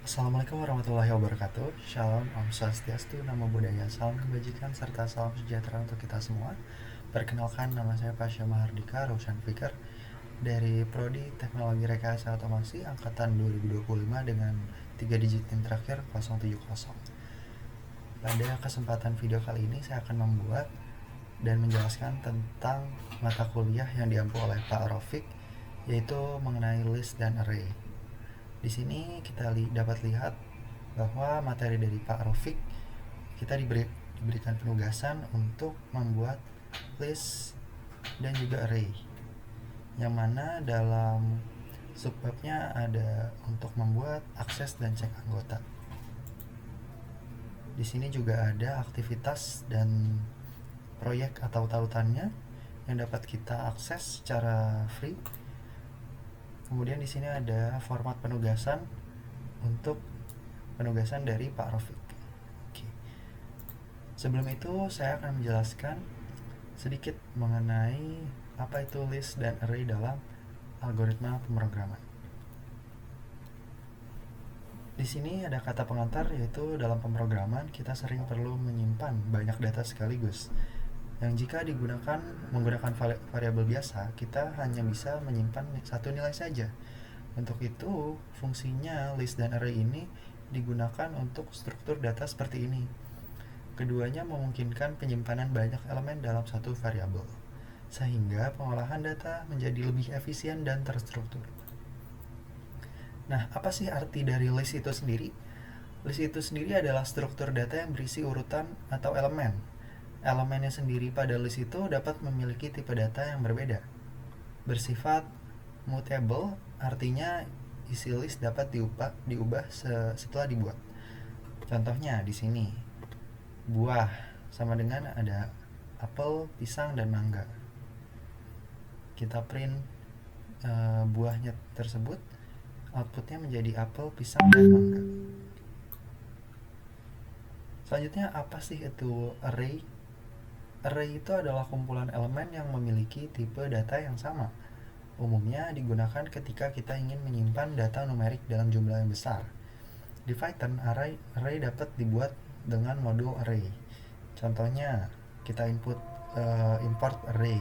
Assalamualaikum warahmatullahi wabarakatuh. Shalom, Om Swastiastu, Namo Buddhaya, salam kebajikan serta salam sejahtera untuk kita semua. Perkenalkan, nama saya Pasha Mahardika Roshan Fikar dari Prodi Teknologi Rekayasa Otomasi Angkatan 2025 dengan 3 digit NIM terakhir 070. Pada kesempatan video kali ini saya akan membuat dan menjelaskan tentang mata kuliah yang diampu oleh Pak Rofik, yaitu mengenai list dan array. Di sini kita dapat lihat bahwa materi dari Pak Rofik, kita diberikan penugasan untuk membuat list dan juga array, yang mana dalam subbabnya ada untuk membuat akses dan cek anggota. Di sini juga ada aktivitas dan proyek atau tautannya yang dapat kita akses secara free. Kemudian di sini ada format penugasan untuk penugasan dari Pak Rofik. Oke. Sebelum itu saya akan menjelaskan sedikit mengenai apa itu list dan array dalam algoritma pemrograman. Di sini ada kata pengantar, yaitu dalam pemrograman kita sering perlu menyimpan banyak data sekaligus. Yang jika menggunakan variabel biasa, kita hanya bisa menyimpan satu nilai saja. Untuk itu, fungsinya list dan array ini digunakan untuk struktur data seperti ini. Keduanya memungkinkan penyimpanan banyak elemen dalam satu variabel, sehingga pengolahan data menjadi lebih efisien dan terstruktur. Nah, apa sih arti dari list itu sendiri? List itu sendiri adalah struktur data yang berisi urutan atau elemen. Elemennya sendiri pada list itu dapat memiliki tipe data yang berbeda. Bersifat mutable, artinya isi list dapat diubah setelah dibuat. Contohnya di sini, buah sama dengan ada apel, pisang, dan mangga. Kita print buahnya tersebut, outputnya menjadi apel, pisang, dan mangga. Selanjutnya, apa sih itu array? Array itu adalah kumpulan elemen yang memiliki tipe data yang sama. Umumnya digunakan ketika kita ingin menyimpan data numerik dalam jumlah yang besar. Di Python, array dapat dibuat dengan modul array. Contohnya, kita import array.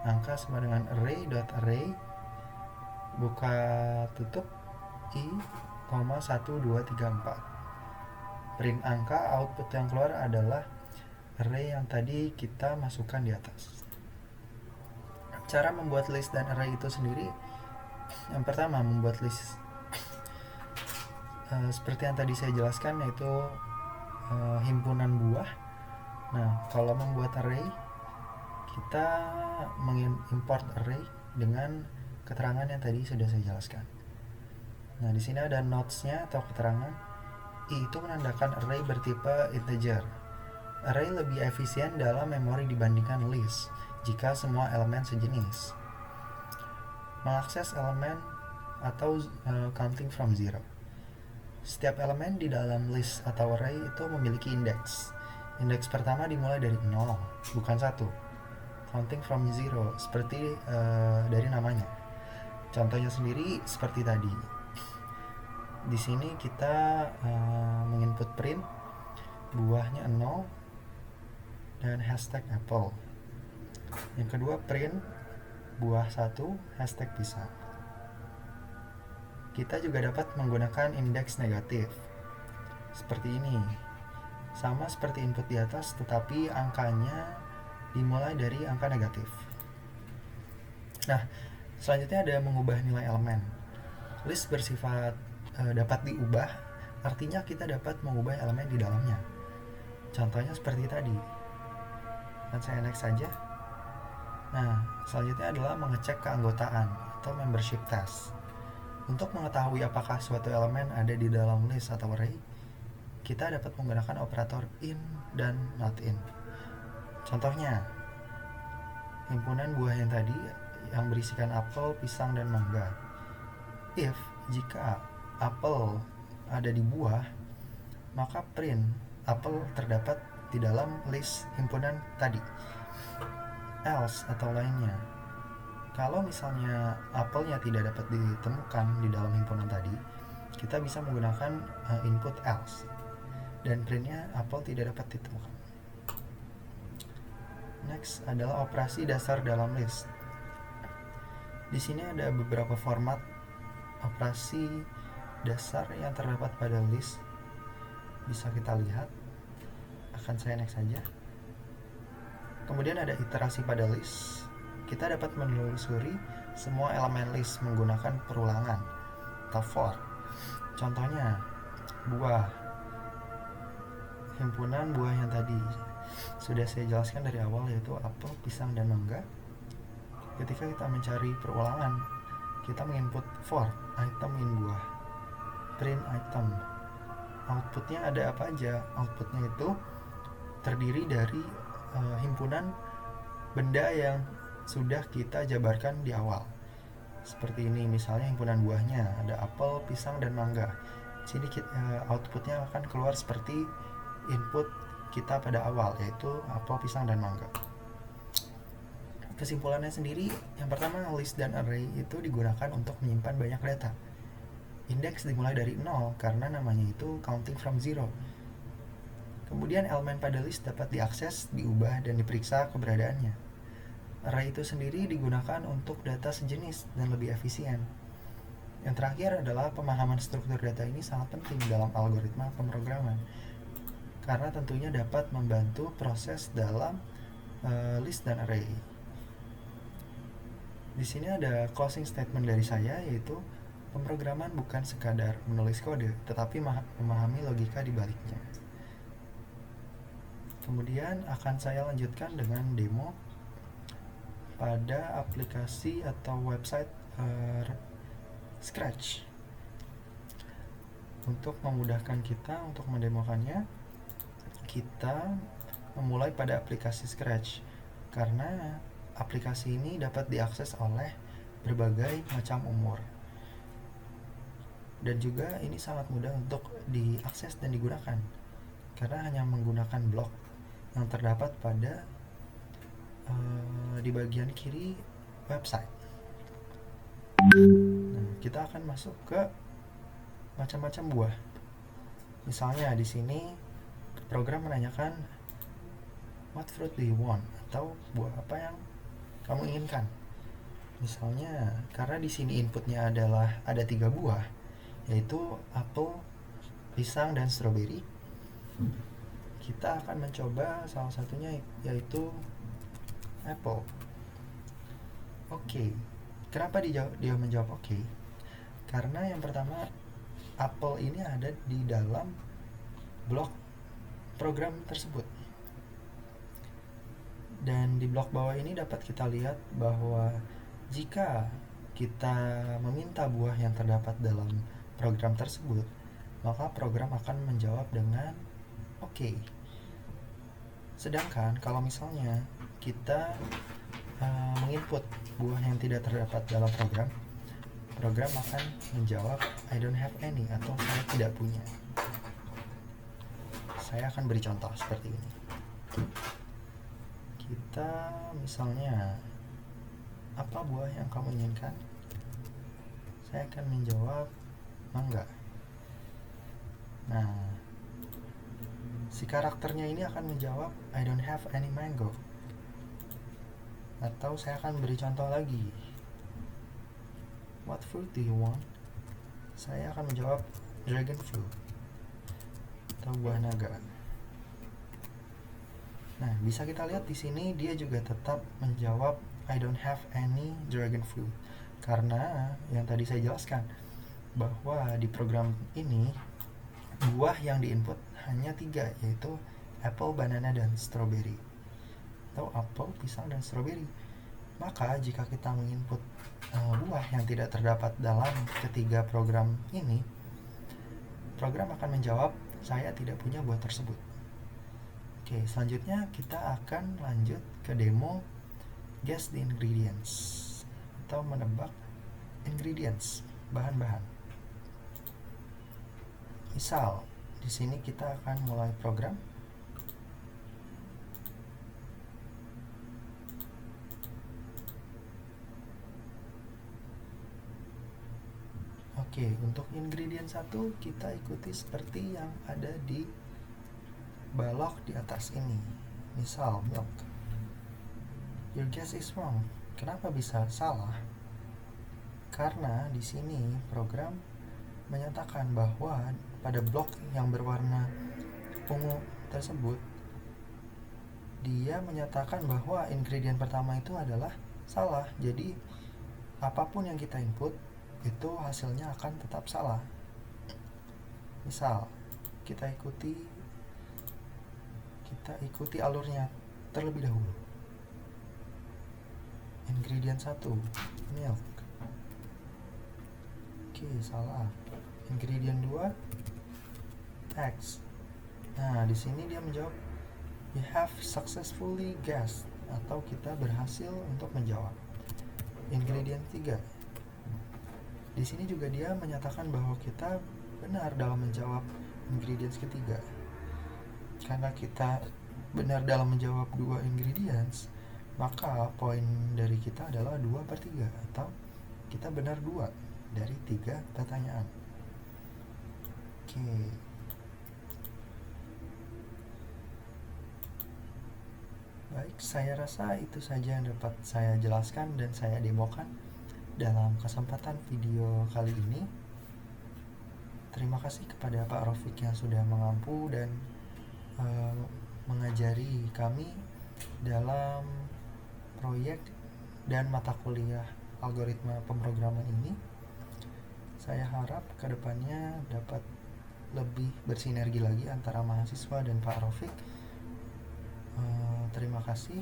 Angka sama dengan array.array buka tutup i, 1, 2, 3, 4. Print angka, output yang keluar adalah array yang tadi kita masukkan di atas. Cara membuat list dan array itu sendiri, yang pertama membuat list seperti yang tadi saya jelaskan, yaitu himpunan buah. Nah, kalau membuat array, kita mengimport array dengan keterangan yang tadi sudah saya jelaskan. Nah, di sini ada notes-nya atau keterangan. I itu menandakan array bertipe integer. Array lebih efisien dalam memori dibandingkan list jika semua elemen sejenis. Mengakses elemen atau counting from zero. Setiap elemen di dalam list atau array itu memiliki indeks. Indeks pertama dimulai dari 0, bukan 1. Counting from zero, seperti dari namanya. Contohnya sendiri seperti tadi. Di sini kita menginput print buahnya 0 dan hashtag apple. Yang kedua, print buah 1 hashtag pisang. Kita juga dapat menggunakan indeks negatif seperti ini, sama seperti input di atas, tetapi angkanya dimulai dari angka negatif. Nah, selanjutnya ada mengubah nilai elemen. List bersifat dapat diubah, artinya kita dapat mengubah elemen di dalamnya. Contohnya seperti tadi. Dan saya next saja. Nah, selanjutnya adalah mengecek keanggotaan atau membership test. Untuk mengetahui apakah suatu elemen ada di dalam list atau array, kita dapat menggunakan operator in dan not in. Contohnya, himpunan buah yang tadi yang berisikan apel, pisang, dan mangga. If jika apel ada di buah, maka print apel terdapat di dalam list himpunan tadi. Else atau lainnya, kalau misalnya apelnya tidak dapat ditemukan di dalam himpunan tadi, kita bisa menggunakan input else, dan printnya apel tidak dapat ditemukan. Next adalah operasi dasar dalam list. Di sini ada beberapa format operasi dasar yang terdapat pada list. Bisa kita lihat. Akan saya next saja. Kemudian ada iterasi pada list. Kita dapat menelusuri semua elemen list menggunakan perulangan atau for. Contohnya buah, himpunan buah yang tadi sudah saya jelaskan dari awal, yaitu apel, pisang, dan mangga. Ketika kita mencari perulangan, kita menginput for item in buah, print item. Outputnya ada apa aja? Outputnya itu terdiri dari himpunan benda yang sudah kita jabarkan di awal. Seperti ini, misalnya himpunan buahnya ada apel, pisang, dan mangga. Sini outputnya akan keluar seperti input kita pada awal, yaitu apel, pisang, dan mangga. Kesimpulannya sendiri, yang pertama, list dan array itu digunakan untuk menyimpan banyak data. Indeks dimulai dari 0 karena namanya itu counting from zero. Kemudian elemen pada list dapat diakses, diubah, dan diperiksa keberadaannya. Array itu sendiri digunakan untuk data sejenis dan lebih efisien. Yang terakhir adalah pemahaman struktur data ini sangat penting dalam algoritma pemrograman, karena tentunya dapat membantu proses dalam list dan array. Di sini ada closing statement dari saya, yaitu pemrograman bukan sekadar menulis kode, tetapi memahami logika di baliknya. Kemudian akan saya lanjutkan dengan demo pada aplikasi atau website Scratch. Untuk memudahkan kita untuk mendemokannya, kita memulai pada aplikasi Scratch, karena aplikasi ini dapat diakses oleh berbagai macam umur, dan juga ini sangat mudah untuk diakses dan digunakan karena hanya menggunakan blok yang terdapat pada di bagian kiri website. Nah, kita akan masuk ke macam-macam buah. Misalnya di sini program menanyakan what fruit do you want, atau buah apa yang kamu inginkan. Misalnya karena di sini inputnya adalah ada 3 buah, yaitu apel, pisang, dan stroberi. Kita akan mencoba salah satunya, yaitu apple. Oke. Kenapa dia menjawab oke? Karena yang pertama, apple ini ada di dalam blok program tersebut. Dan di blok bawah ini dapat kita lihat bahwa jika kita meminta buah yang terdapat dalam program tersebut, maka program akan menjawab dengan oke. Sedangkan kalau misalnya kita menginput buah yang tidak terdapat dalam program akan menjawab I don't have any, atau saya tidak punya. Saya akan beri contoh seperti ini. Kita misalnya, apa buah yang kamu inginkan? Saya akan menjawab mangga. Nah, si karakternya ini akan menjawab I don't have any mango. Atau saya akan beri contoh lagi, what fruit do you want? Saya akan menjawab dragon fruit atau buah naga. Nah, bisa kita lihat di sini dia juga tetap menjawab I don't have any dragon fruit, karena yang tadi saya jelaskan bahwa di program ini buah yang diinput hanya 3, yaitu apple, banana, dan strawberry, atau apel, pisang, dan stroberi. Maka jika kita menginput buah yang tidak terdapat dalam ketiga program ini, program akan menjawab saya tidak punya buah tersebut. Oke, selanjutnya kita akan lanjut ke demo guess the ingredients, atau menebak ingredients, bahan-bahan. Misal di sini kita akan mulai program. Oke, Oke, untuk ingredient 1 kita ikuti seperti yang ada di balok di atas ini. Misal milk. Your guess is wrong. Kenapa bisa salah? Karena di sini program menyatakan bahwa pada blok yang berwarna ungu tersebut dia menyatakan bahwa ingredient pertama itu adalah salah. Jadi apapun yang kita input itu hasilnya akan tetap salah. Misal kita ikuti alurnya terlebih dahulu. Ingredient 1 milk. Oke, salah. Ingredient 2 eggs. Nah, di sini dia menjawab you have successfully guessed, atau kita berhasil untuk menjawab. Ingredient 3. Di sini juga dia menyatakan bahwa kita benar dalam menjawab ingredients ketiga. Karena kita benar dalam menjawab 2 ingredients, maka poin dari kita adalah 2/3, atau kita benar 2 dari 3 pertanyaan. Oke. Baik, saya rasa itu saja yang dapat saya jelaskan dan saya demokan dalam kesempatan video kali ini. Terima kasih kepada Pak Rofik yang sudah mengampu dan mengajari kami dalam proyek dan mata kuliah algoritma pemrograman ini. Saya harap kedepannya dapat lebih bersinergi lagi antara mahasiswa dan Pak Rofik. Terima kasih.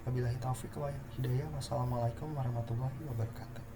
Wabillahi taufiq wal hidayah. Wassalamualaikum warahmatullahi wabarakatuh.